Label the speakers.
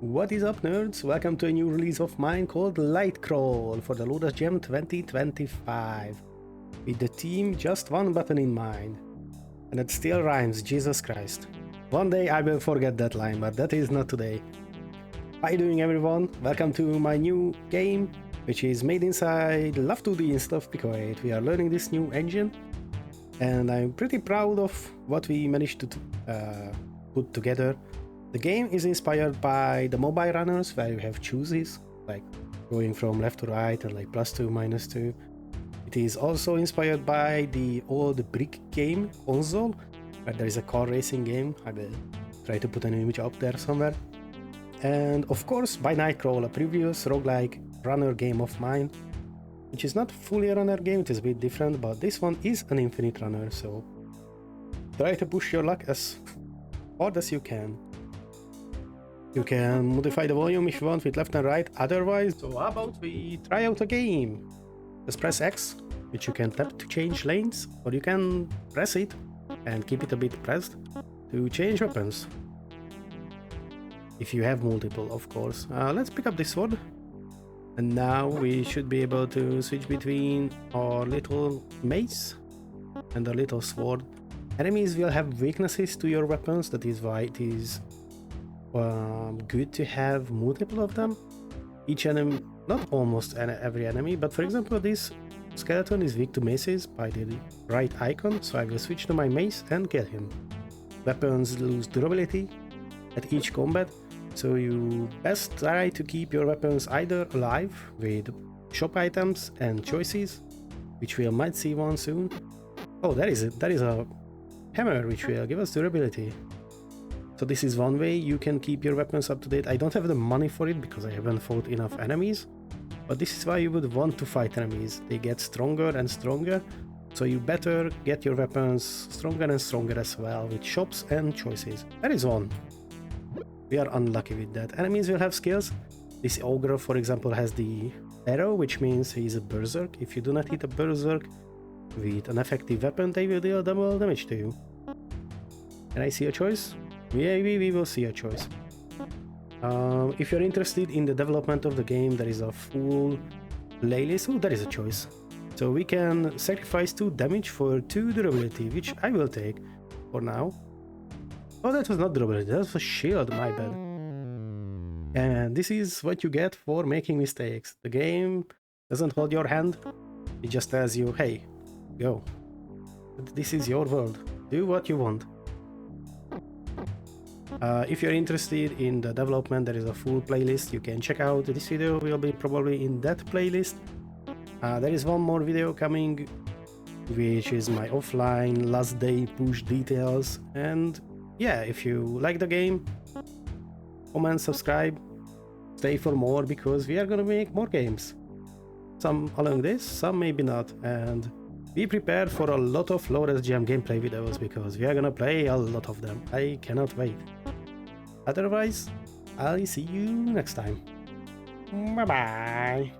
Speaker 1: What is up, nerds? Welcome to a new release of mine called Lightcrawl for the LOWREZJAM 2025. With the team just one button in mind. And it still rhymes, Jesus Christ. One day I will forget that line, but that is not today. How you doing, everyone? Welcome to my new game, which is made inside Löve2D instead of Pico 8. We are learning this new engine, and I'm pretty proud of what we managed to put together. The game is inspired by the mobile runners, where you have choices, like going from left to right and like +2, -2. It is also inspired by the old brick game console, where there is a car racing game. I will try to put an image up there somewhere. And of course by Nightcrawl, a previous roguelike runner game of mine, which is not fully a runner game, it is a bit different, but this one is an infinite runner, so try to push your luck as hard as you can. You can modify the volume if you want with left and right, otherwise, so how about we try out a game? Just press X, which you can tap to change lanes, or you can press it and keep it a bit pressed to change weapons. If you have multiple, of course. Let's pick up this sword. And now we should be able to switch between our little mace and the little sword. Enemies will have weaknesses to your weapons, that is why it is good to have multiple of them. Each enemy, not almost every enemy, but for example this skeleton is weak to maces by the right icon, so I will switch to my mace and kill him. Weapons lose durability at each combat, so you best try to keep your weapons either alive with shop items and choices, which we might see one soon. Oh, that is a hammer which will give us durability. So this is one way you can keep your weapons up to date. I don't have the money for it because I haven't fought enough enemies, but this is why you would want to fight enemies. They get stronger and stronger, so you better get your weapons stronger and stronger as well with shops and choices. There is one. We are unlucky with that. Enemies will have skills. This ogre, for example, has the arrow, which means he is a berserk. If you do not hit a berserk with an effective weapon, they will deal double damage to you. Can I see a choice? Maybe we will see a choice. If you're interested in the development of the game, there is a full playlist. Oh, there is a choice. So we can sacrifice 2 damage for 2 durability, which I will take for now. Oh, that was not durability, that was a shield, my bad. And this is what you get for making mistakes. The game doesn't hold your hand, it just tells you, hey, go. This is your world, do what you want. If you're interested in the development, there is a full playlist you can check out. This video will be probably in that playlist. There is one more video coming, which is my offline last day push details. And yeah, if you like the game, comment, subscribe, stay for more, because we are gonna make more games. Some along this, some maybe not, and be prepared for a lot of LOWREZJAM gameplay videos, because we are gonna play a lot of them. I cannot wait. Otherwise, I'll see you next time. Bye bye.